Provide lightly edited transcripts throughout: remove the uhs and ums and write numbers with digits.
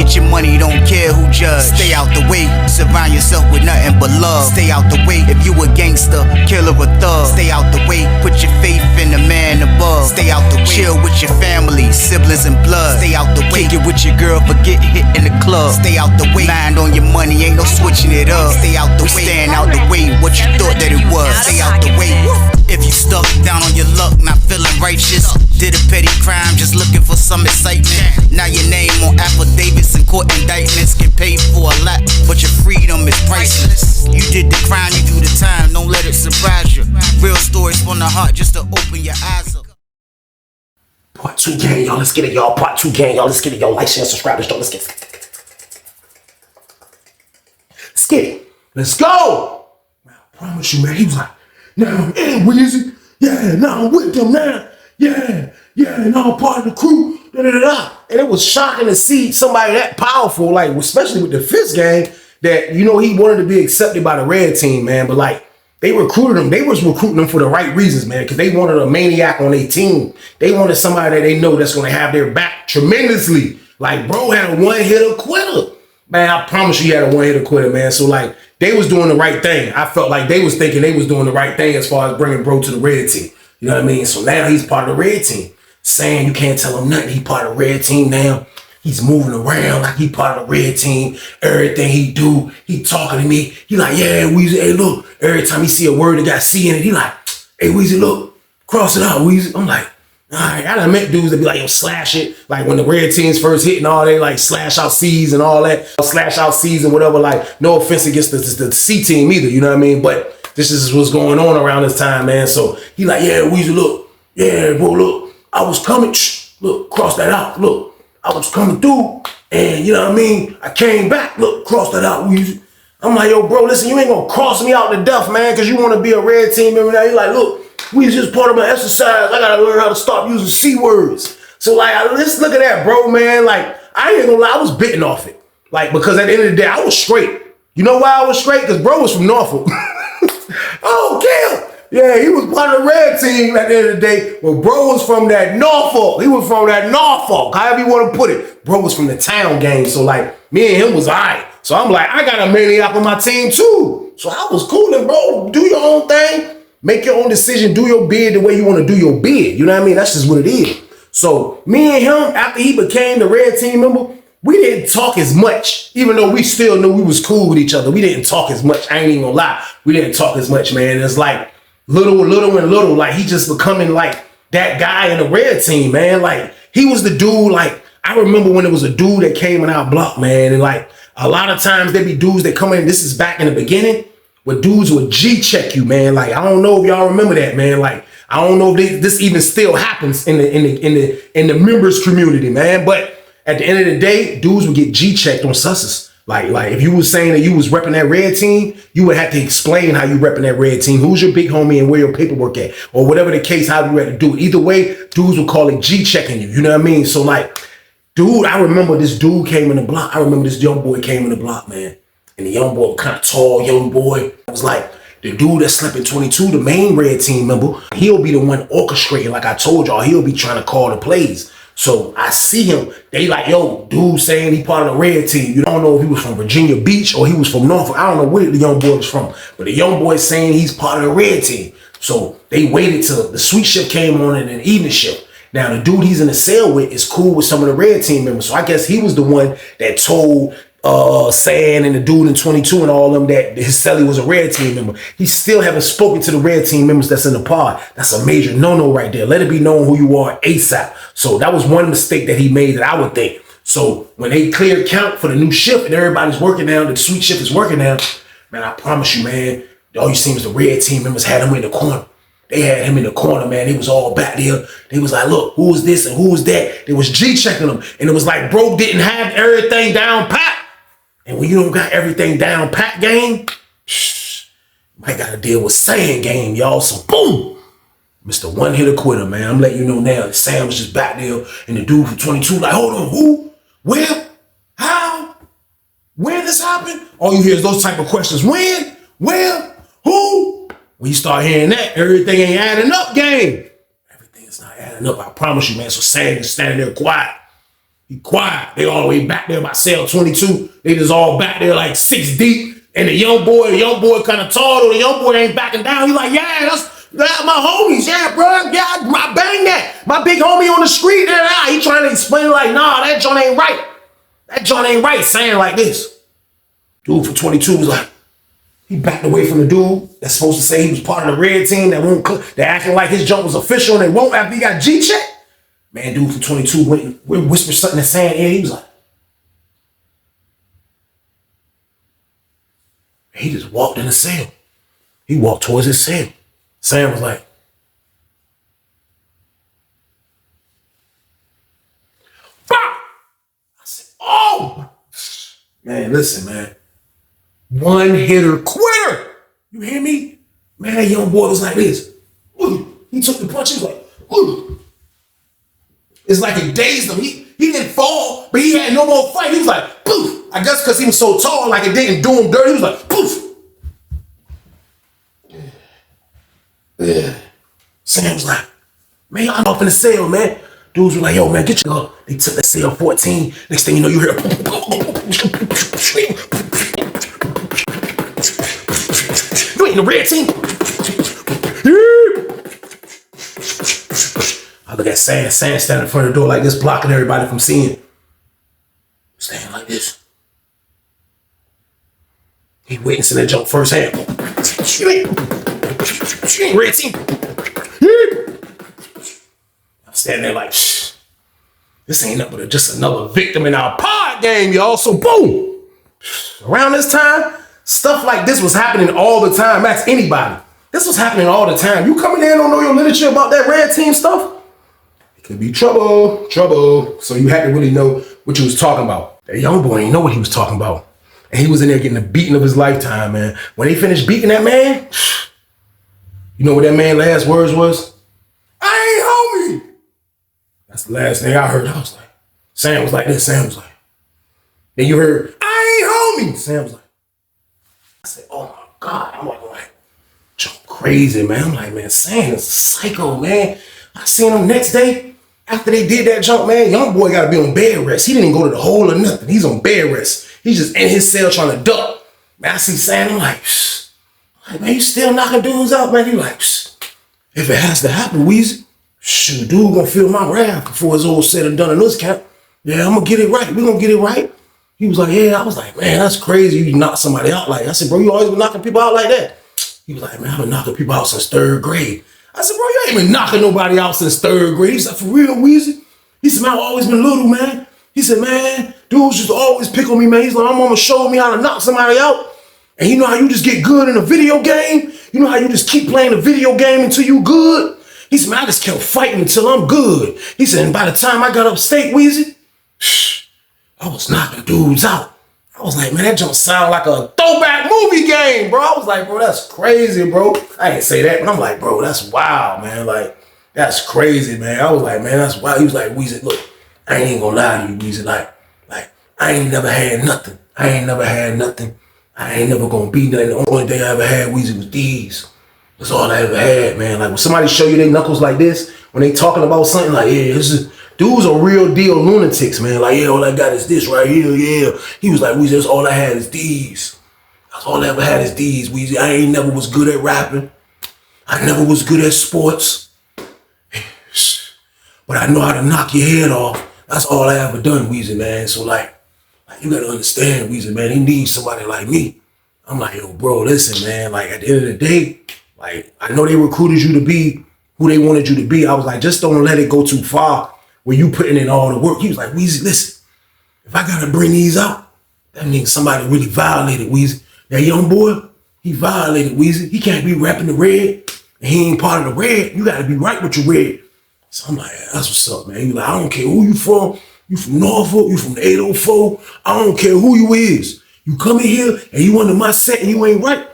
get your money, don't care who judge. Stay out the way, surround yourself with nothing but love. Stay out the way, if you a gangster, killer or thug. Stay out the way, put your faith in the man above. Stay out the way, chill with your family, siblings and blood. Stay out the way, kick it with your girl, forget hit in the club. Stay out the way, mind on your money, ain't no switching it up. Stay out the way, stand out the way, what you thought that it was. Stay out the way. If you stuck down on your luck, not feeling righteous, did a petty crime, just looking for some excitement. Now your name on affidavits and court indictments, get paid for a lot, but your freedom is priceless. You did the crime, you do the time, don't let it surprise you. Real stories from the heart, just to open your eyes up. Part 2 gang, y'all, let's get it, y'all. Part 2 gang, y'all, let's get it, y'all. Like, share, subscribe, let's get it. Let's get it. Let's go. Man, I promise you, man, he was like, nah, hey, Weezy. Yeah, nah, I'm with them now. Yeah, nah, I'm part of the crew. Da-da-da-da. And it was shocking to see somebody that powerful, like, especially with the Fist gang, that, you know, he wanted to be accepted by the red team, man. But, like, they recruited him. They was recruiting him for the right reasons, man, because they wanted a maniac on their team. They wanted somebody that they know that's going to have their back tremendously. Like, bro had a one-hitter quitter. Man, I promise you he had a one-hitter quitter, man. So, like, they was doing the right thing. I felt like they was thinking they was doing the right thing as far as bringing bro to the red team. You know what I mean? So now he's part of the red team. Saying you can't tell him nothing. He part of the red team now. He's moving around like he part of the red team. Everything he do, he talking to me. He like, yeah, Weezy, hey, look. Every time he see a word that got C in it, he like, hey, Weezy, look. Cross it out, Weezy. I'm like, all right. I done met dudes that be like, yo, slash it. Like when the red teams first hit and all, they like slash out C's and all that. Slash out C's and whatever. Like, no offense against the C team either, you know what I mean? But this is what's going on around this time, man. So he like, yeah, Weezy, look. Yeah, bro, look. I was coming. Look, cross that out. Look, I was coming through. And you know what I mean? I came back. Look, cross that out, Weezy. I'm like, yo, bro, listen, you ain't gonna cross me out to death, man, because you want to be a red team member now. You're like, look, Weezy just part of my exercise. I gotta learn how to stop using C words. So like, let's look at that, bro, man. Like, I ain't gonna lie, I was bitten off it. Like, because at the end of the day, I was straight. You know why I was straight? Because bro was from Norfolk. Oh, Kim. Yeah, he was part of the red team at the end of the day. Well, bro was from that Norfolk. He was from that Norfolk, however you want to put it. Bro was from the town gang. So like, me and him was all right. So I'm like, I got a maniac on my team too. So I was cooling, bro. Do your own thing. Make your own decision. Do your bid the way you want to do your bid. You know what I mean? That's just what it is. So me and him, after he became the red team member, we didn't talk as much, even though we still knew we was cool with each other. We didn't talk as much. I ain't even gonna lie. We didn't talk as much, man. It's like little and little. Like he just becoming like that guy in the red team, man. Like he was the dude. Like I remember when it was a dude that came in our block, man. And like a lot of times there be dudes that come in. This is back in the beginning where dudes would G-check you, man. Like I don't know if y'all remember that, man. Like I don't know if this even still happens in the members community, man. But at the end of the day, dudes would get G-checked on susses. Like if you was saying that you was repping that red team, you would have to explain how you repping that red team. Who's your big homie and where your paperwork at? Or whatever the case, how you had to do it. Either way, dudes would call it G-checking you. You know what I mean? So like, dude, I remember this dude came in the block. I remember this young boy came in the block, man. And the young boy, kind of tall young boy. It was like, the dude that slept in 22, the main red team member, he'll be the one orchestrating. Like I told y'all, he'll be trying to call the plays. So I see him, they like, yo, dude saying he part of the red team. You don't know if he was from Virginia Beach or he was from Norfolk. I don't know where the young boy was from, but the young boy saying he's part of the red team. So they waited till the sweet shift came on and an evening shift. Now the dude he's in the cell with is cool with some of the red team members. So I guess he was the one that told San and the dude in 22 and all of them that his celly was a red team member. He still haven't spoken to the red team members that's in the pod. That's a major no-no right there. Let it be known who you are ASAP. So that was one mistake that he made that I would think. So when they cleared count for the new shift and everybody's working now, the sweet shift is working now, man, I promise you, man, all you seen was the red team members had him in the corner. They had him in the corner, man. They was all back there. They was like, look, who is this and who is that? They was G-checking them. And it was like, bro didn't have everything down pat. And when you don't got everything down pat, game, you might got to deal with Sam game, y'all. So boom, Mr. One Hitter Quitter, man. I'm letting you know now. Sam was just back there, and the dude from 22 like, hold on, who, where, how, where this happened? All you hear is those type of questions. When, where, who? When you start hearing that, everything ain't adding up, game. Everything is not adding up. I promise you, man. So Sam is standing there quiet. He quiet. They all the way back there by cell 22. They just all back there like 6 deep. And the young boy kind of tall, though. The young boy ain't backing down. He like, yeah, that's my homies. Yeah, bro. Yeah, I bang that. My big homie on the street. He trying to explain like, nah, that joint ain't right. That joint ain't right, saying like this. Dude from 22 was like, he backed away from the dude that's supposed to say he was part of the red team that won't, that acting like his jump was official and they won't after he got G-check. Man, dude from 22 went and whispered something to Sam ear. He was like, he just walked in the cell. He walked towards his cell. Sam was like, bah! I said, oh! Man, listen, man. One hitter quitter. You hear me? Man, that young boy was like this. He took the punch. He was like, ooh. It's like it dazed him. He didn't fall, but he had no more fight. He was like, poof. I guess because he was so tall, like it didn't do him dirty. He was like, poof. Yeah. Sam was like, man, I'm up in the cell, man. Dudes were like, yo, man, get your. They took that cell 14. Next thing you know, you hear. You ain't the red team. I look at Sam standing in front of the door like this, blocking everybody from seeing. Standing like this. He witnessing that jump firsthand. She ain't red team. I'm standing there like, shh. This ain't nothing but just another victim in our pod game, y'all. So boom. Around this time, stuff like this was happening all the time. Ask anybody. This was happening all the time. You coming in and don't know your literature about that red team stuff? It could be trouble. So you had to really know what you was talking about. That young boy didn't know what he was talking about. And he was in there getting the beating of his lifetime, man. When they finished beating that man, you know what that man's last words was? I ain't homie. That's the last thing I heard. I was like, Sam was like this. Sam was like, then you heard, I ain't homie. Sam was like, I said, oh my God. I'm like, jump crazy, man. I'm like, man, Sam is a psycho, man. I seen him next day after they did that jump, man. Young boy got to be on bed rest. He didn't go to the hole or nothing. He's on bed rest. He's just in his cell trying to duck. Man, I see Sam. I'm like, shh. Man, you still knocking dudes out, man. He like, shh. If it has to happen, Weezy, shoot, dude gonna feel my wrath before it's all said and done in this camp. Yeah, I'm gonna get it right. We gonna get it right. He was like, yeah. I was like, man, that's crazy. You knock somebody out like that. I said, bro, you always been knocking people out like that. He was like, man, I've been knocking people out since 3rd grade. I said, bro, you ain't been knocking nobody out since 3rd grade. He said, for real, Weezy? He said, man, I've always been little, man. He said, man, dudes used to always pick on me, man. He's like, my mama showed me how to knock somebody out. And you know how you just get good in a video game? You know how you just keep playing a video game until you good? He said, man, I just kept fighting until I'm good. He said, and by the time I got upstate, Weezy, I was knocking dudes out. I was like, man, that jump sound like a throwback movie game, bro. I was like, bro, that's crazy, bro. I ain't say that, but I'm like, bro, that's wild, man. Like, that's crazy, man. I was like, man, that's wild. He was like, Weezy, look, I ain't gonna lie to you, Weezy. Like, I ain't never had nothing. I ain't never gonna be nothing. The only thing I ever had, Weezy, was these. That's all I ever had, man. Like, when somebody show you their knuckles like this, when they talking about something like, yeah, this is, dudes are real deal lunatics, man. Like, yeah, all I got is this right here, yeah. He was like, Weezy, that's all I had is these. That's all I ever had is these, Weezy. I ain't never was good at rapping. I never was good at sports. But I know how to knock your head off. That's all I ever done, Weezy, man. So, like you gotta understand, Weezy, man, he needs somebody like me. I'm like, yo, bro, listen, man. Like, at the end of the day, like, I know they recruited you to be who they wanted you to be. I was like, just don't let it go too far where you putting in all the work. He was like, Weezy, listen, if I gotta bring these out, that means somebody really violated, Weezy. That young boy, he violated, Weezy. He can't be repping the red, and he ain't part of the red. You gotta be right with your red. So I'm like, that's what's up, man. He like, I don't care who you from. You from Norfolk, you from the 804. I don't care who you is. You come in here and you under my set and you ain't right.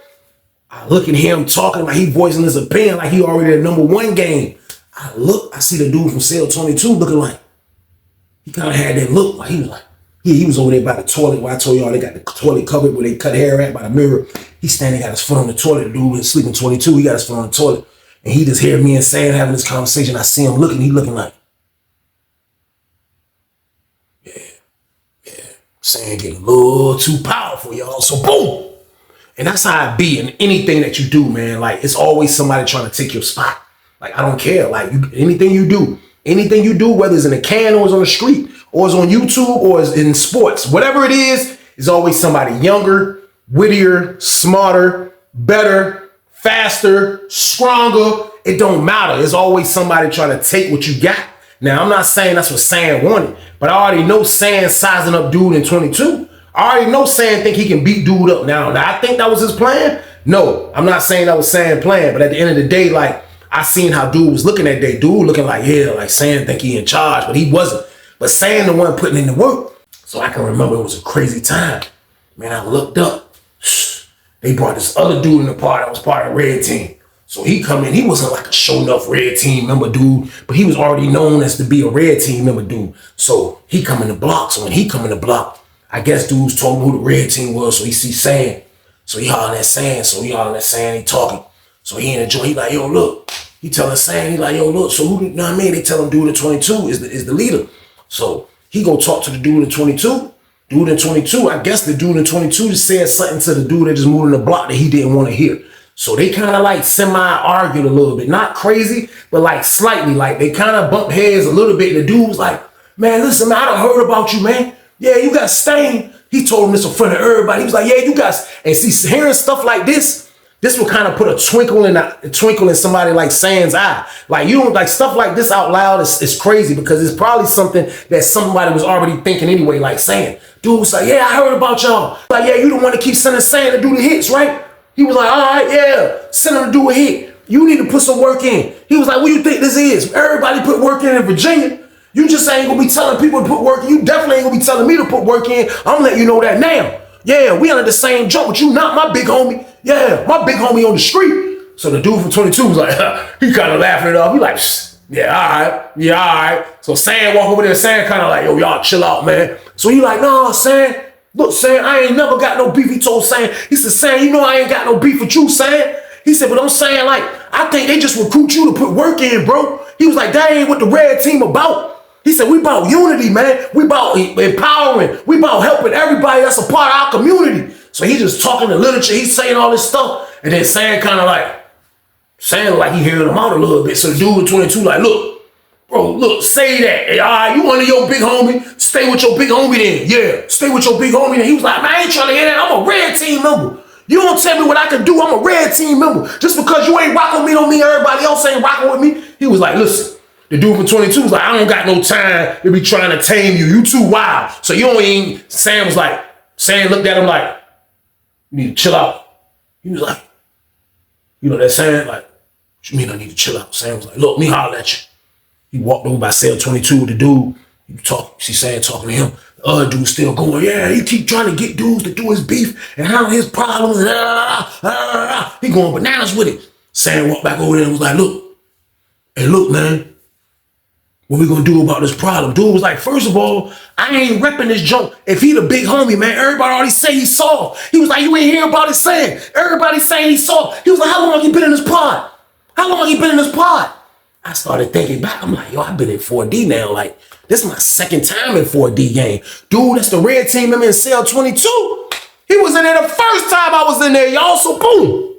I look at him talking like he voicing his opinion like he already at #1 game. I look, I see the dude from cell 22 looking like, he kind of had that look like he was like, he was over there by the toilet where I told y'all they got the toilet covered where they cut hair at by the mirror. He standing, got his foot on the toilet. The dude was sleeping 22. He got his foot on the toilet. And he just heard me and Sam having this conversation. I see him looking, he looking like, yeah, saying get a little too powerful, y'all. So boom. And that's how it be in anything that you do, man. Like, it's always somebody trying to take your spot. Like, I don't care. Like, anything you do, whether it's in a can or it's on the street or it's on YouTube or it's in sports, whatever it is always somebody younger, wittier, smarter, better, faster, stronger. It don't matter. There's always somebody trying to take what you got. Now, I'm not saying that's what Sam wanted, but I already know Sam sizing up dude in 22. I already know Sam think he can beat dude up now. Now, I think that was his plan. No, I'm not saying that was Sam's plan, but at the end of the day, like, I seen how dude was looking that day. Dude looking like, yeah, like Sam think he in charge, but he wasn't. But Sam the one putting in the work. So I can remember it was a crazy time. Man, I looked up. They brought this other dude in the party that was part of the red team. So he come in, he wasn't like a show enough red team member dude, but he was already known as to be a red team member dude. So he come in the block. So when he come in the block, I guess dudes told him who the red team was, so he see Sam. So he hollering at Sam, he talking. So he in the joint, he like, yo, look. He telling Sam, he like, yo, look, so who, you know what I mean? They tell him dude in 22 is the leader. So he go talk to the dude in 22. Dude in 22, I guess the dude in 22 just said something to the dude that just moved in the block that he didn't want to hear. So they kind of like semi-argued a little bit. Not crazy, but like slightly. Like they kind of bumped heads a little bit. The dude was like, man, listen, man, I done heard about you, man. Yeah, you got stained. He told him this in front of everybody. He was like, yeah, you guys. And see, hearing stuff like this will kind of put a twinkle in somebody like Sam's eye. Like, you don't like stuff like this out loud is crazy because it's probably something that somebody was already thinking anyway, like Sam. Dude was like, yeah, I heard about y'all. Like, yeah, you don't want to keep sending Sam to do the hits, right? He was like, all right, yeah, send him to do a hit. You need to put some work in. He was like, what do you think this is? Everybody put work in Virginia. You just ain't gonna be telling people to put work in. You definitely ain't gonna be telling me to put work in. I'm letting you know that now. Yeah, we under the same jump, but you not my big homie. Yeah, my big homie on the street. So the dude from 22 was like, he kind of laughing it off. He like, yeah, all right. So Sam walk over there, Sam kind of like, yo, y'all chill out, man. So he like, nah, Sam. Look, Sam, I ain't never got no beef. He told Sam, he said, Sam, you know I ain't got no beef with you, Sam. He said, but I'm saying, like, I think they just recruit you to put work in, bro. He was like, that ain't what the red team about. He said, we about unity, man. We about empowering. We about helping everybody that's a part of our community. So he just talking the literature. He's saying all this stuff. And then Sam kind of like, saying like he hearing him out a little bit. So the dude with 22 like, look, bro, look, say that. Hey, all right, you one of your big homie. Stay with your big homie then. Yeah, stay with your big homie then. He was like, man, I ain't trying to hear that. I'm a red team member. You don't tell me what I can do. I'm a red team member. Just because you ain't rocking with me don't mean everybody else ain't rocking with me. He was like, listen. The dude from 22 was like, I don't got no time to be trying to tame you. You too wild. So you don't even, Sam was like, Sam looked at him like, you need to chill out. He was like, you know that Sam, like, what you mean I need to chill out? Sam was like, look, me holler at you. He walked over by cell 22 with the dude. You talk, see Sam talking to him. The other dude still going, yeah, he keep trying to get dudes to do his beef and handle his problems. He going bananas with it. Sam walked back over there and was like, look, hey, look, man. What we gonna do about this problem? Dude was like, first of all, I ain't repping this junk. If he the big homie, man, everybody already say he's soft. He was like, you ain't hear about it saying. Everybody saying he's soft. He was like, how long he been in this pod? How long he been in this pod? I started thinking back. I'm like, yo, I've been in 4D now. Like, this is my second time in 4D game. Dude, that's the red team. I'm in cell 22. He was in there the first time I was in there, y'all. So boom.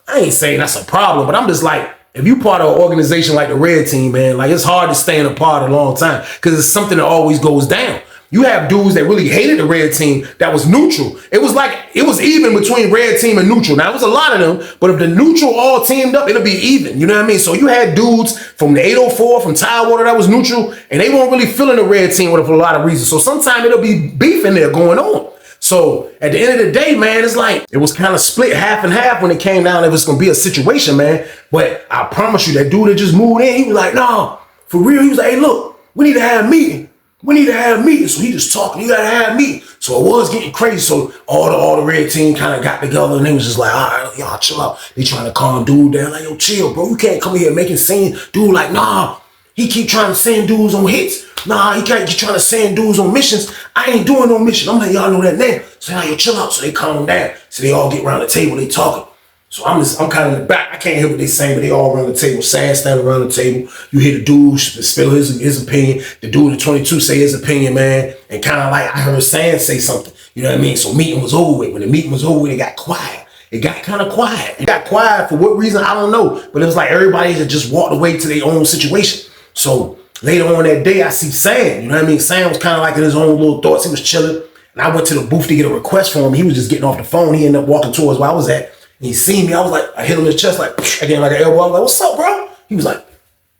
I ain't saying that's a problem, but I'm just like, if you part of an organization like the red team, man, like it's hard to stay in a part a long time because it's something that always goes down. You have dudes that really hated the red team that was neutral. It was like, it was even between red team and neutral. Now, it was a lot of them, but if the neutral all teamed up, it'll be even. You know what I mean? So you had dudes from the 804, from Tidewater that was neutral, and they weren't really feeling the red team for a lot of reasons. So sometimes it'll be beef in there going on. So at the end of the day, man, it's like, it was kind of split half and half when it came down if it's going to be a situation, man. But I promise you, that dude that just moved in, he was like, nah, for real. He was like, hey, look, we need to have a meeting. We need to have a meeting. So he just talking, you got to have a meeting. So it was getting crazy. So all the red team kind of got together and they was just like, all right, y'all chill out. They trying to calm dude down. Like, yo, chill, bro. You can't come here making scene. Dude, like, nah, he keep trying to send dudes on hits. Nah, he can't keep trying to send dudes on missions. I ain't doing no mission. I'm like, y'all know that name. So now you chill out. So they calm them down. So they all get around the table. They talking. So I'm kind of in the back. I can't hear what they saying, but they all around the table. Sam standing around the table. You hear the dude spill his opinion. The dude at 22 say his opinion, man. And kind of like I heard Sam say something. You know what I mean? So meeting was over with. When the meeting was over with, it got quiet. It got kind of quiet. It got quiet for what reason, I don't know. But it was like everybody had just walked away to their own situation. So later on that day, I see Sam. You know what I mean? Sam was kind of like in his own little thoughts. He was chilling. And I went to the booth to get a request for him. He was just getting off the phone. He ended up walking towards where I was at. And he seen me. I was like, I hit him in his chest, like, I gave him like an elbow. I was like, what's up, bro? He was like,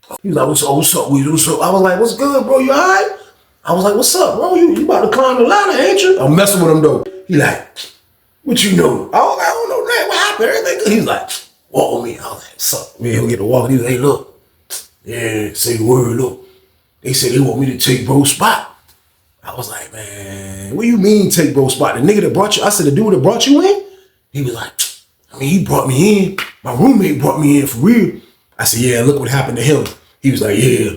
what's up, Weezy? What's up? I was like, what's good, bro? You all right? I was like, what's up, bro? You about to climb the ladder, ain't you? I'm messing with him, though. He like, what you know? I was like, I don't know, man. What happened? Everything good? He was like, walk with me. I was like, what's up? Man, he'll get to walk. He was like, hey, look. Yeah, say the word, look. They said they want me to take bro's spot. I was like, man, what do you mean take bro's spot? The nigga that brought you, I said, the dude that brought you in? He was like, I mean, he brought me in. My roommate brought me in for real. I said, yeah, look what happened to him. He was like, yeah.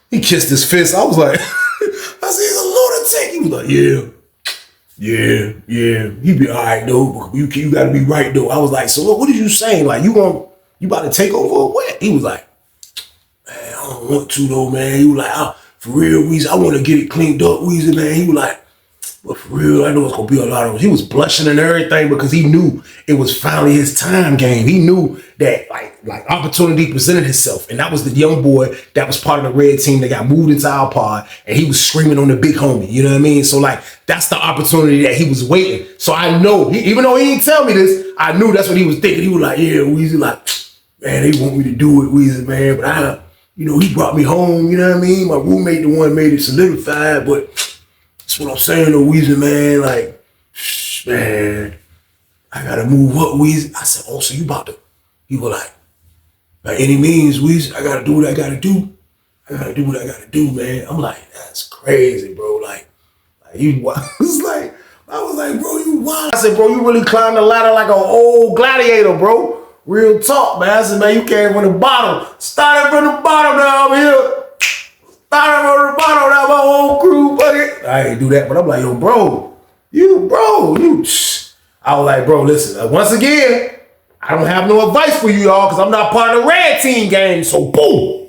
He kissed his fist. I was like, I said, he's a lunatic. He was like, yeah. He be all right, though. You got to be right, though. I was like, so what are you saying? Like, you about to take over or what? He was like, man, I don't want to, though, man. He was like, for real, Weezy, I want to get it cleaned up, Weezy, man. He was like, but for real, I know it's going to be a lot of... He was blushing and everything because he knew it was finally his time game. He knew that, like opportunity presented itself. And that was the young boy that was part of the red team that got moved into our pod. And he was screaming on the big homie. You know what I mean? So, like, that's the opportunity that he was waiting. So I know, even though he didn't tell me this, I knew that's what he was thinking. He was like, yeah, Weezy, like, man, they want me to do it, Weezy, man. But he brought me home. You know what I mean? My roommate, the one made it solidified, but... That's what I'm saying, though, Weezy, man. Like, man, I gotta move up, Weezy. I said, oh, so you about to? He was like, by any means, Weezy, I gotta do what I gotta do. I gotta do what I gotta do, man. I'm like, that's crazy, bro. Like you wild. I was like, bro, you wild. I said, bro, you really climbed the ladder like an old gladiator, bro. Real talk, man. I said, man, you came from the bottom. Started from the bottom down here. Started from the bottom down my whole crew, buddy. I ain't do that, but I'm like, yo, bro. I was like, bro, listen, once again, I don't have no advice for you, y'all, because I'm not part of the red team game. So, boom.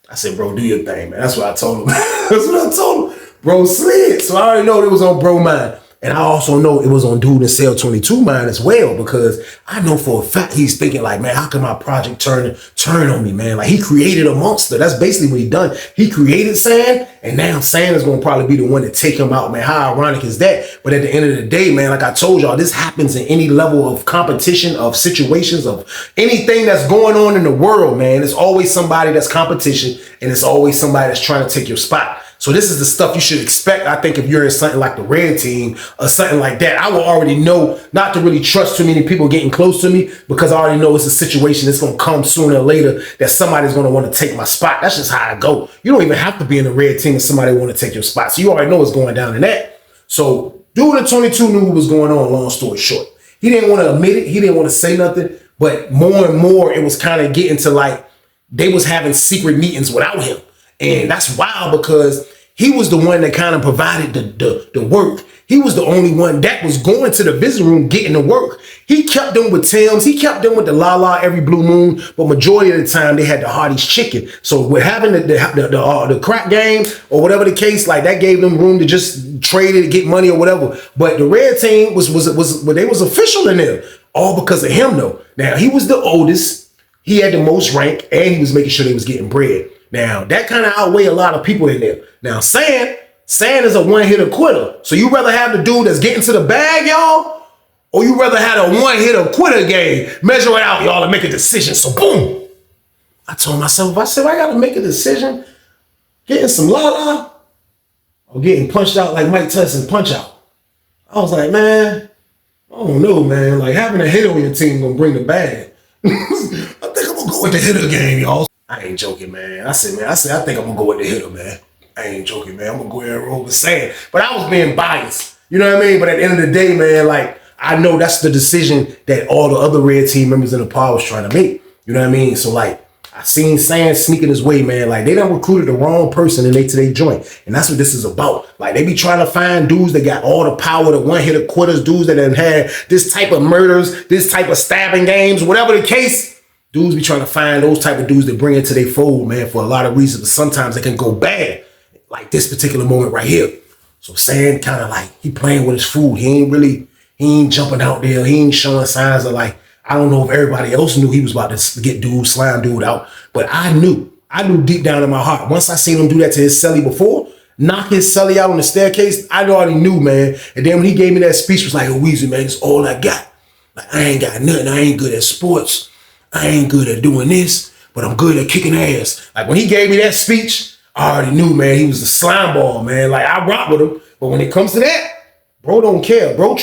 I said, bro, do your thing, man. That's what I told him. That's what I told him. Bro slid. So I already know it was on bro mind. And I also know it was on Dude and Cell 22 mind as well, because I know for a fact he's thinking like, man, how can my project turn on me, man? Like, he created a monster. That's basically what he done. He created Sam, and now Sam is going to probably be the one to take him out, man. How ironic is that? But at the end of the day, man, like I told y'all, this happens in any level of competition, of situations, of anything that's going on in the world, man. It's always somebody that's competition, and it's always somebody that's trying to take your spot. So this is the stuff you should expect. I think if you're in something like the red team or something like that, I will already know not to really trust too many people getting close to me, because I already know it's a situation that's going to come sooner or later that somebody's going to want to take my spot. That's just how I go. You don't even have to be in the red team if somebody want to take your spot. So you already know what's going down in that. So Dude at 22 knew what was going on, long story short. He didn't want to admit it. He didn't want to say nothing. But more and more, it was kind of getting to like they was having secret meetings without him. And that's wild, because he was the one that kind of provided the work. He was the only one that was going to the visiting room getting the work. He kept them with Tim's. He kept them with the La La every blue moon. But majority of the time, they had the Hardee's chicken. So with having the crack game or whatever the case, like that gave them room to just trade it, get money or whatever. But the red team was official in there, all because of him though. Now he was the oldest. He had the most rank, and he was making sure they was getting bread. Now, that kind of outweigh a lot of people in there. Now, Sam is a one-hitter quitter. So you rather have the dude that's getting to the bag, y'all, or you rather have a one-hitter quitter game? Measure it out, y'all, and make a decision. So, boom. I told myself, I got to make a decision, getting some la-la or getting punched out like Mike Tyson punch out. I was like, man, I don't know, man. Like, having a hitter on your team gonna bring the bag. I think I'm gonna go with the hitter game, y'all. I ain't joking, man. I said, I think I'm gonna go with the hitter, man. I ain't joking, man. I'm gonna go ahead and roll with Sam. But I was being biased. You know what I mean? But at the end of the day, man, like, I know that's the decision that all the other red team members in the pod was trying to make. You know what I mean? So, like, I seen Sam sneaking his way, man. Like, they done recruited the wrong person to their joint. And that's what this is about. Like, they be trying to find dudes that got all the power, the one-hitter quitters, dudes that done had this type of murders, this type of stabbing games, whatever the case. Dudes be trying to find those type of dudes that bring it to their fold, man, for a lot of reasons. But sometimes they can go bad. Like this particular moment right here. So Sam kind of like, he playing with his food. He ain't jumping out there. He ain't showing signs of like, I don't know if everybody else knew he was about to get slime dude out, but I knew deep down in my heart. Once I seen him do that to his celly before, knock his celly out on the staircase, I already knew, man. And then when he gave me that speech, it was like, oh, Weezy, man, it's all I got. Like, I ain't got nothing. I ain't good at sports. I ain't good at doing this, but I'm good at kicking ass. Like, when he gave me that speech, I already knew, man, he was the slime ball, man. Like, I rock with him, but when it comes to that, bro don't care. Bro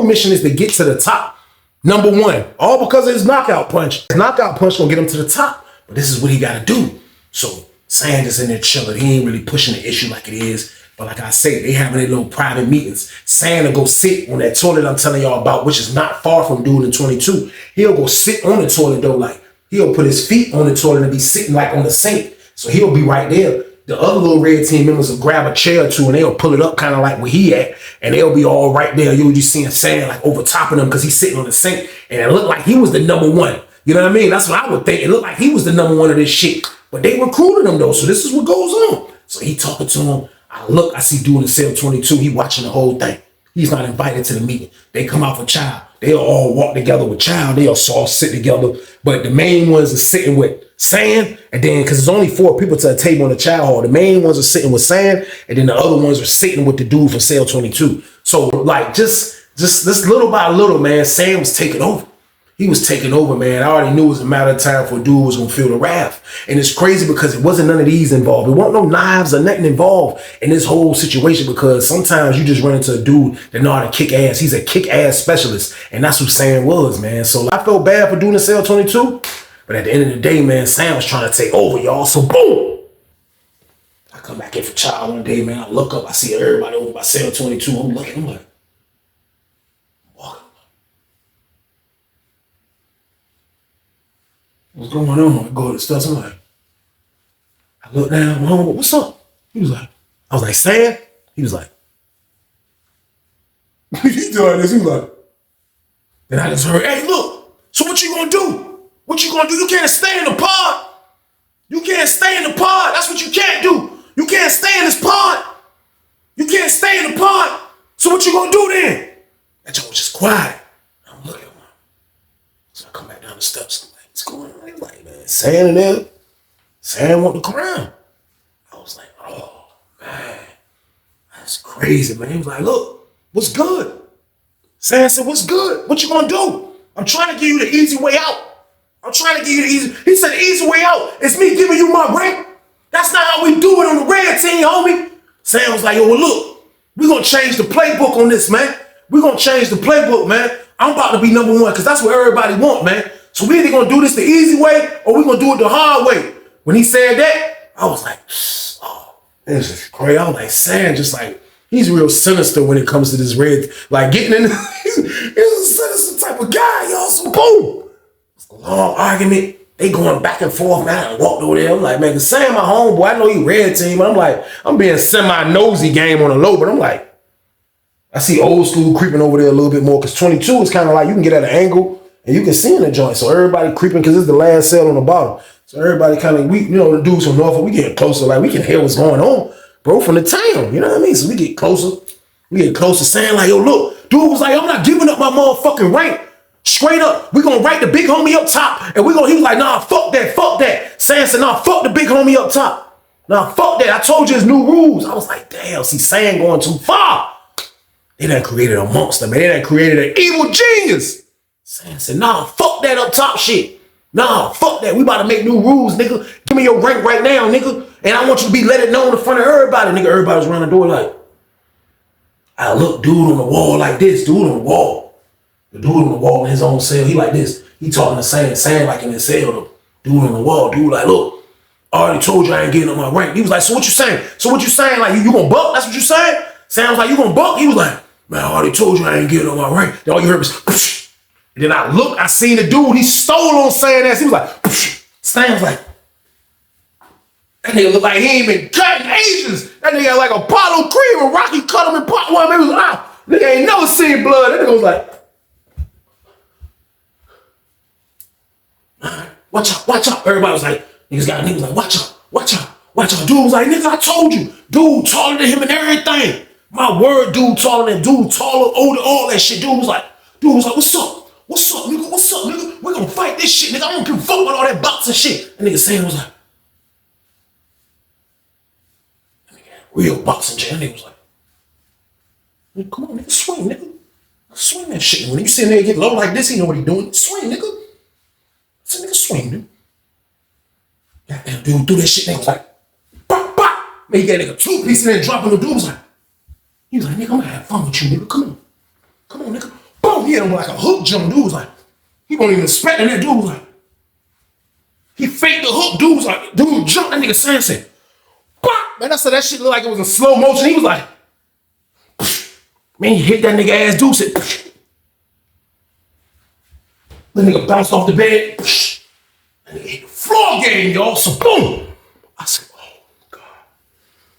mission is to get to the top. Number one, all because of his knockout punch. His knockout punch gonna get him to the top, but this is what he gotta do. So Sam just in there chilling. He ain't really pushing the issue like it is. But like I say, they having their little private meetings. Sam will go sit on that toilet I'm telling y'all about, which is not far from dude in 22. He'll go sit on the toilet though, like he'll put his feet on the toilet and be sitting like on the sink. So he'll be right there. The other little red team members will grab a chair or two and they'll pull it up kind of like where he at, and they'll be all right there. You'll just seeing Sam like over top of them because he's sitting on the sink, and it looked like he was the number one. You know what I mean? That's what I would think. It looked like he was the number one of this shit. But they recruited him though, so this is what goes on. So he talking to him. I see dude in cell 22. He watching the whole thing. He's not invited to the meeting. They come out for Child. They'll all walk together with Child. They'll all sit together. But the main ones are sitting with Sam, and then because there's only 4 people to a table in the Child hall, the main ones are sitting with Sam, and then the other ones are sitting with the dude for cell 22. So like just this little by little, man, Sam was taking over. He was taking over, man. I already knew it was a matter of time for a dude was gonna feel the wrath. And it's crazy because it wasn't none of these involved. There wasn't no knives or nothing involved in this whole situation, because sometimes you just run into a dude that know how to kick ass. He's a kick ass specialist, and that's who Sam was, man. So I felt bad for doing the cell 22, but at the end of the day, man, Sam was trying to take over, y'all. So boom, I come back in for Child one day, man. I look up, I see everybody over by cell 22. I'm looking, I'm like, what's going on? I go to the steps. I'm like, I look down. Home, what's up? He was like, I was like, Sam? He was like, he doing this. He was like, then I just heard, hey, look, so what you gonna do? What you gonna do? You can't stay in the pod. You can't stay in the pod. That's what you can't do. You can't stay in this pod. You can't stay in the pod. So what you gonna do then? That joke was just quiet. I'm looking at him. So I come back down the steps. I'm like, what's going on? He's like, man, Sam in there. Sam want the crown. I was like, oh, man, that's crazy, man. He was like, look, what's good? Sam said, what's good? What you gonna do? I'm trying to give you the easy way out. I'm trying to give you the easy. He said, the easy way out is me giving you my rank. That's not how we do it on the red team, homie. Sam was like, yo, well, look, we're gonna change the playbook on this, man. We're gonna change the playbook, man. I'm about to be number one because that's what everybody want, man. So we either gonna do this the easy way or we gonna do it the hard way. When he said that, I was like, oh, this is crazy. I was like, Sam, just like, he's real sinister when it comes to this red, like getting in, he's a sinister type of guy, y'all. So boom, it's a long argument. They going back and forth, man. I walked over there. I'm like, man, Sam, my homeboy, I know he red team. I'm like, I'm being semi-nosy game on the low, but I'm like, I see old school creeping over there a little bit more, because 22 is kind of like you can get at an angle and you can see in the joint. So everybody creeping because it's the last cell on the bottom. So everybody kind of, we, you know, the dudes from Norfolk, we getting closer. Like, we can hear what's going on, bro, from the town. You know what I mean? So we get closer. We get closer, saying like, yo, look, dude was like, I'm not giving up my motherfucking rank. Straight up, we gonna write the big homie up top, and he was like, nah, fuck that, fuck that. Sam said, nah, fuck the big homie up top. Nah, fuck that. I told you it's new rules. I was like, damn, see, Sam going too far. They done created a monster, man. They done created an evil genius. Sam said, nah, fuck that up top shit. Nah, fuck that. We about to make new rules, nigga. Give me your rank right now, nigga. And I want you to be let it known in front of everybody, nigga. Everybody was around the door like, I look, dude on the wall like this, dude on the wall. The dude on the wall in his own cell, he like this. He talking to Sam like in his cell, the dude on the wall. Dude like, look, I already told you I ain't getting on my rank. He was like, so what you saying? So what you saying? Like, you gonna buck? That's what you saying? Sam was like, you gonna buck? He was like, man, I already told you I ain't getting on my rank. Then all you heard was, psh. And then I seen the dude, he stole on Sam ass. He was like, psh. Sam was like, That nigga look like he ain't been cutting Asians. That nigga like Apollo Creed when Rocky cut him in part one. It was nigga ain't never seen blood. That nigga was like, watch out. Everybody was like, niggas like, watch out. Dude was like, nigga, I told you. Dude taller than him and everything. My word, dude taller than dude, taller, older, all that shit. Dude was like, what's up? What's up, nigga? We're gonna fight this shit, nigga. I don't give a fuck about all that boxing shit. And nigga Sam was like, real boxing jam. Nigga was like, come on, nigga, swing, nigga. Swing that shit. When you sitting there get low like this, he know what he doing. Swing, nigga. I said, nigga, swing, dude. Goddamn dude do that shit. Nigga was like, bop, bop. Man, he got nigga 2 pieces and then dropping the dude was like, nigga, I'm gonna have fun with you, nigga. Come on, nigga. Boom, he hit him like a hook jump. Dude was like, he wasn't even expecting that. Dude was like, he faked the hook. Dude was like, dude jumped. That nigga Sam said, bop. Man, I said that shit looked like it was in slow motion. He was like, man, he hit that nigga ass. Dude said, the nigga bounced off the bed. That nigga hit the floor game, y'all. So boom. I said, oh, God.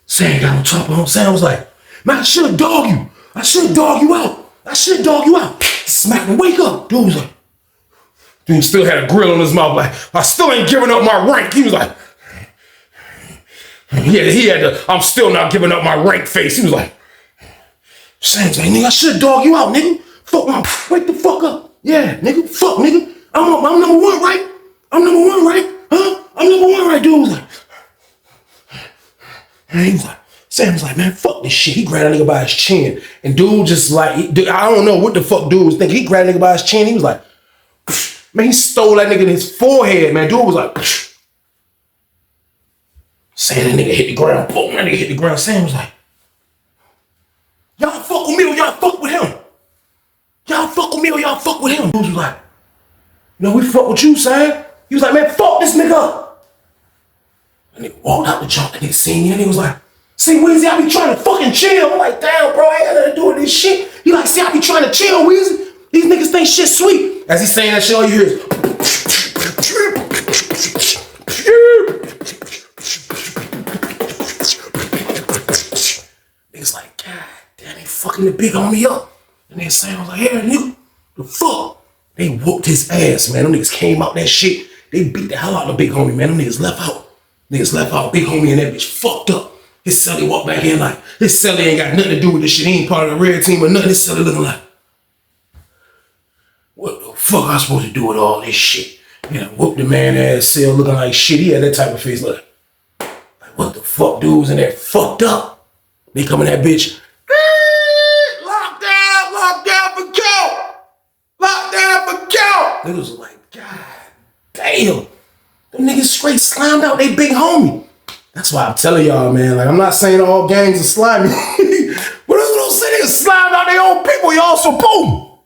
Sam got on top of him. Sam was like, man, I should have dogged you. I should have dogged you out. Smack him, wake up. Dude was like, dude still had a grill on his mouth like, I still ain't giving up my rank. He was like, he had the, I'm still not giving up my rank face. He was like, Sam's like, nigga, I should have dogged you out, nigga. Fuck, wake the fuck up. Yeah, nigga, fuck, nigga. I'm number one, right? I'm number one, right? Huh? I'm number one, right? Dude was like, and he was like, Sam was like, man, fuck this shit. He grabbed a nigga by his chin. And dude just like, I don't know what the fuck dude was thinking. He grabbed a nigga by his chin. He was like, man, he stole that nigga in his forehead, man. Dude was like, Sam, that nigga hit the ground. Boom, that nigga hit the ground. Sam was like, y'all fuck with me or y'all fuck with him? Y'all fuck with me or y'all fuck with him? Dude was like, no, we fuck with you, Sam. He was like, man, fuck this nigga. And nigga walked out the jump and nigga seen me and he was like, see, Weezy, I be trying to fucking chill. I'm like, damn, bro, I ain't got nothing to do with this shit. He like, see, I be trying to chill, Weezy. These niggas think shit sweet. As he's saying that shit, all you hear is niggas like, God damn, they fucking the big homie up. And then Sam was like, yeah, nigga, the fuck? They whooped his ass, man. Them niggas came out that shit. They beat the hell out of the big homie, man. Them niggas left out. Big homie and that bitch fucked up. His celly walked back in like, his celly ain't got nothing to do with this shit. He ain't part of the red team or nothing. His celly looking like, what the fuck I supposed to do with all this shit? You know, whoop the man ass cell looking like shit. He had that type of face like what the fuck, dudes in there fucked up. They come in that bitch, locked down for count. Locked down for count. Niggas was like, God damn. Them niggas straight slimed out they big homie. That's why I'm telling y'all, man. Like, I'm not saying all gangs are slimy. But that's what I'm saying. Niggas slimed out their own people, y'all, so boom.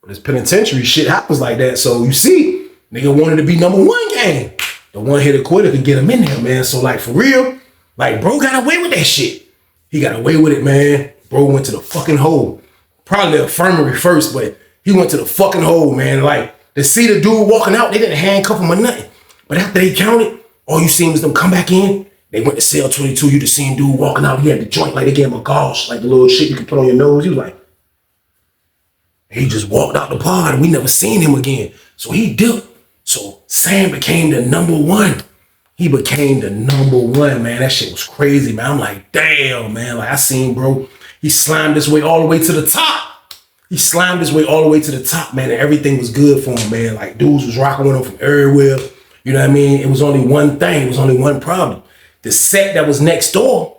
But this penitentiary shit happens like that. So you see, nigga wanted to be number one gang. The one hitter quitter could get him in there, man. So like, for real, like, bro got away with that shit. He got away with it, man. Bro went to the fucking hole. Probably the infirmary first, but he went to the fucking hole, man. Like, to see the dude walking out, they didn't handcuff him or nothing. But after they counted, all you seen was them come back in. They went to cell 22. You just seen dude walking out. He had the joint like they gave him a gauze, like the little shit you can put on your nose. He was like, he just walked out the pod and we never seen him again. So he dipped. So Sam became the number one. He became the number one, man. That shit was crazy, man. I'm like, damn, man. Like I seen, bro, he slimed his way all the way to the top. He slimed his way all the way to the top, man. And everything was good for him, man. Like dudes was rocking with him from everywhere. You know what I mean? It was only one thing. It was only one problem. The set that was next door,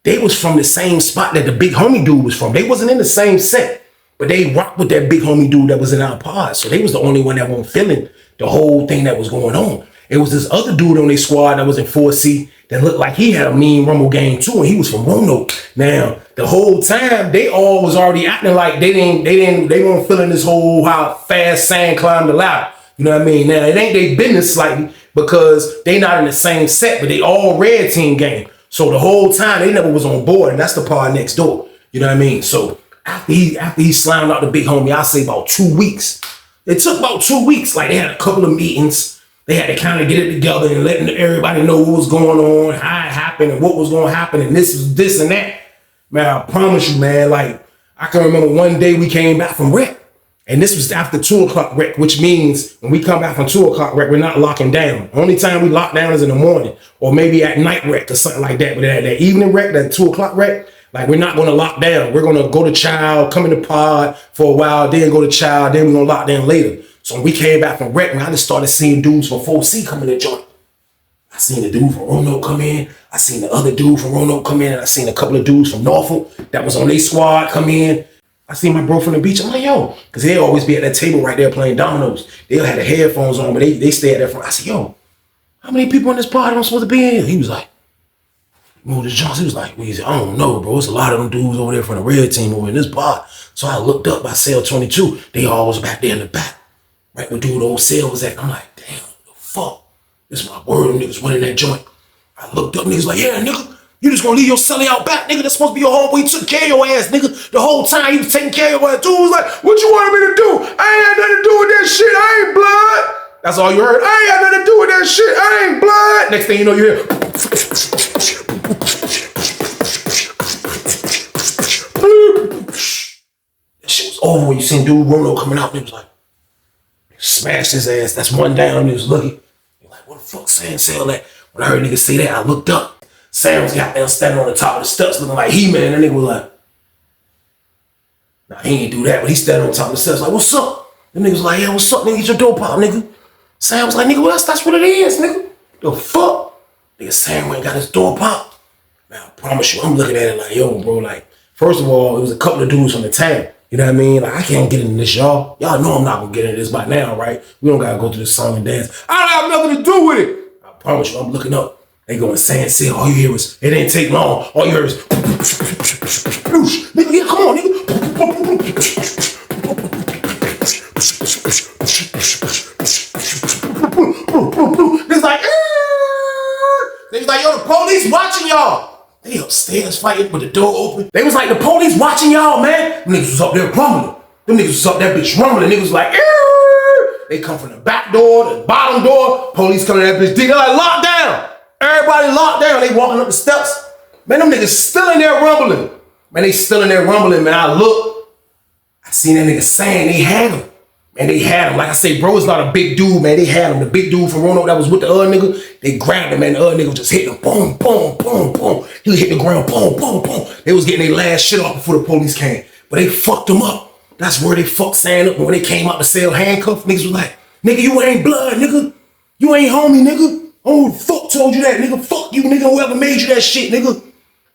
they was from the same spot that the big homie dude was from. They wasn't in the same set, but they rocked with that big homie dude that was in our pod. So they was the only one that wasn't feeling the whole thing that was going on. It was this other dude on their squad that was in 4C that looked like he had a mean rumble game too, and he was from Roanoke. Now, the whole time, they all was already acting like they weren't feeling this whole how fast Sam climbed the ladder. You know what I mean? Now, it ain't their business slightly because they not in the same set, but they all red team game. So the whole time, they never was on board, and that's the pod next door. You know what I mean? So after he slammed out the big homie, I say about 2 weeks. It took about 2 weeks. Like, they had a couple of meetings. They had to kind of get it together and letting everybody know what was going on, how it happened, and what was going to happen, and this and that. Man, I promise you, man, like, I can remember one day we came back from rec, and this was after 2 o'clock rec, which means when we come back from 2 o'clock rec, we're not locking down. Only time we lock down is in the morning, or maybe at night rec or something like that. But that evening rec, that 2 o'clock rec, like, we're not going to lock down. We're going to go to child, come in the pod for a while, then go to child, then we're going to lock down later. So when we came back from rec, man, I just started seeing dudes from 4C come in the joint. I seen the dude from Roanoke come in. I seen the other dude from Roanoke come in. And I seen a couple of dudes from Norfolk that was on their squad come in. I seen my bro from the beach. I'm like, yo, because they'll always be at that table right there playing dominoes. They'll have the headphones on, but they stay at that front. I said, yo, how many people in this party I'm supposed to be in here? He was like, Moses Johnson. He was like, I don't know, bro. It's a lot of them dudes over there from the red team over in this pod. So I looked up by cell 22. They all was back there in the back. Right where dude old cell was at. I'm like, damn, the fuck? This is my word, them niggas running that joint. I looked up, niggas like, yeah, nigga, you just gonna leave your celly out back, nigga. That's supposed to be your homeboy. You took care of your ass, nigga. The whole time you was taking care of your ass. Dude was like, what you wanted me to do? I ain't had nothing to do with that shit. I ain't blood. That's all you heard. I ain't had nothing to do with that shit. I ain't blood. Next thing you know, you hear. That shit was over when you seen dude Rono coming out. And it was like, smashed his ass. That's one down. And he was looking. You're like, what the fuck Sam say all that? When I heard niggas say that, I looked up. Sam was goddamn standing on the top of the steps looking like He-Man. And that nigga was like, nah, he ain't do that, but he standing on top of the steps like, what's up? Them niggas was like, yeah, what's up, nigga? Get your dope out, nigga. Sam was like, nigga, well, that's what it is, nigga. The fuck? Nigga, Sam ain't got his door popped. Man, I promise you, I'm looking at it like, yo, bro, like, first of all, it was a couple of dudes from the town. You know what I mean? Like, I can't get into this, y'all. Y'all know I'm not gonna get into this by now, right? We don't gotta go through this song and dance. I don't have nothing to do with it. I promise you, I'm looking up. They going San Seal. All you hear is, it didn't take long. All you hear is, nigga, yeah, come on, nigga. It's like, they was like, yo, the police watching y'all. They upstairs fighting with the door open. They was like, the police watching y'all, man. Them niggas was up there rumbling. Them niggas was up that bitch rumbling. Niggas was like, they come from the back door, the bottom door. Police coming at that bitch. They're like, locked down. Everybody locked down. They walking up the steps. Man, them niggas still in there rumbling. Man, they still in there rumbling, man. I look. I seen that nigga saying they had him. Man, they had him. Like I say, bro, it's not a big dude, man. They had him. The big dude from Roanoke that was with the other nigga, they grabbed him, man. The other nigga was just hitting him. Boom, boom, boom, boom. He hit the ground. Boom, boom, boom. They was getting their last shit off before the police came. But they fucked him up. That's where they fucked Sam up. And when they came out to sell handcuffs, niggas was like, nigga, you ain't blood, nigga. You ain't homie, nigga. Oh, fuck told you that, nigga. Fuck you, nigga. Whoever made you that shit, nigga.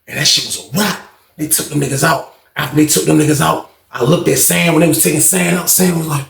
And that shit was a wrap. They took them niggas out. After they took them niggas out, I looked at Sam when they was taking Sam out. Sam was like,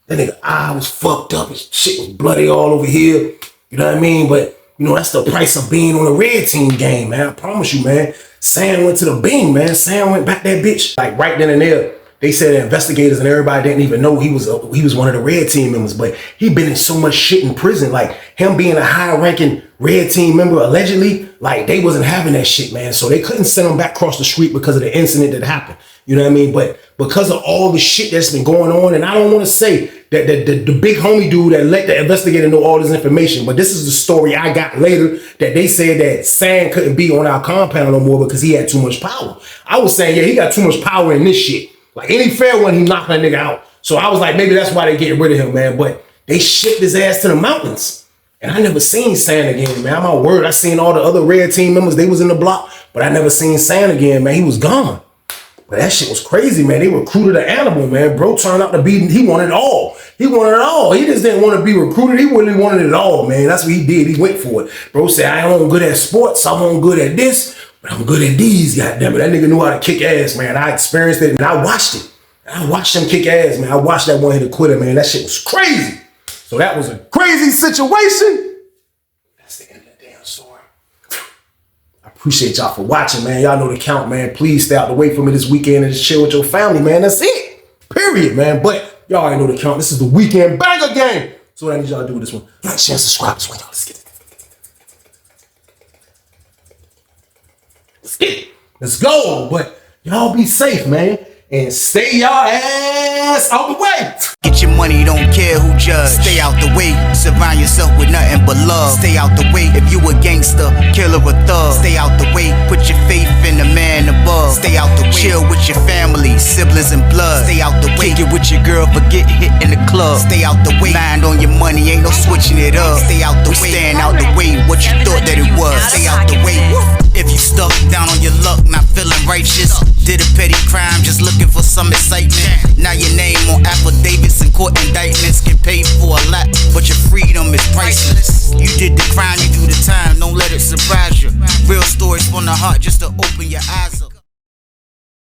that nigga eye was fucked up. His shit was bloody all over here. You know what I mean? But, you know, that's the price of being on a red team game, man. I promise you, man. Sam went to the beam, man. Sam went back that bitch. Like, right then and there, they said the investigators and everybody didn't even know he was one of the red team members. But he been in so much shit in prison. Like, him being a high-ranking red team member, allegedly, like, they wasn't having that shit, man. So they couldn't send him back across the street because of the incident that happened. You know what I mean? But because of all the shit that's been going on, and I don't want to say that the big homie dude that let the investigator know all this information, but this is the story I got later, that they said that Sam couldn't be on our compound no more because he had too much power. I was saying, yeah, he got too much power in this shit. Like, any fair one, he knocked that nigga out. So I was like, maybe that's why they getting rid of him, man. But they shipped his ass to the mountains. And I never seen Sam again, man. My word, I seen all the other red team members. They was in the block, but I never seen Sam again, man. He was gone. But that shit was crazy, man. They recruited an animal, man. Bro turned out to be, he wanted it all. He wanted it all. He just didn't want to be recruited. He really wanted it all, man. That's what he did. He went for it. Bro said, I ain't good at sports. I'm good at this, but I'm good at these, goddammit. That nigga knew how to kick ass, man. I experienced it, and I watched it. I watched him kick ass, man. I watched that one hit a quitter, man. That shit was crazy. So that was a crazy situation. That's the end of the damn story. I appreciate y'all for watching, man. Y'all know the count, man. Please stay out the way from me this weekend and just chill with your family, man. That's it. Period, man. But y'all already know the count. This is the weekend banger game. So what I need y'all to do with this one, like, share, subscribe this one, y'all. Let's get it. Let's get it. Let's go. But y'all be safe, man. and stay your ass out the way. Get your money, don't care who judge. Stay out the way, surround yourself with nothing but love. Stay out the way if you a gangster, killer or thug. Stay out the way, put your faith in the man above. Stay out the way, chill with your family, siblings and blood. Stay out the way, kick it with your girl, forget hit in the club. Stay out the way, mind on your money, ain't no switching it up. Stay out the way, stand out the way, what you thought that it was. Stay out the way. If you stuck down on your luck, not feeling righteous, did a petty crime, just looking for some excitement. Now your name on affidavits and court indictments, get paid for a lot, but your freedom is priceless. You did the crime, you do the time, don't let it surprise you. Real stories from the heart, just to open your eyes up.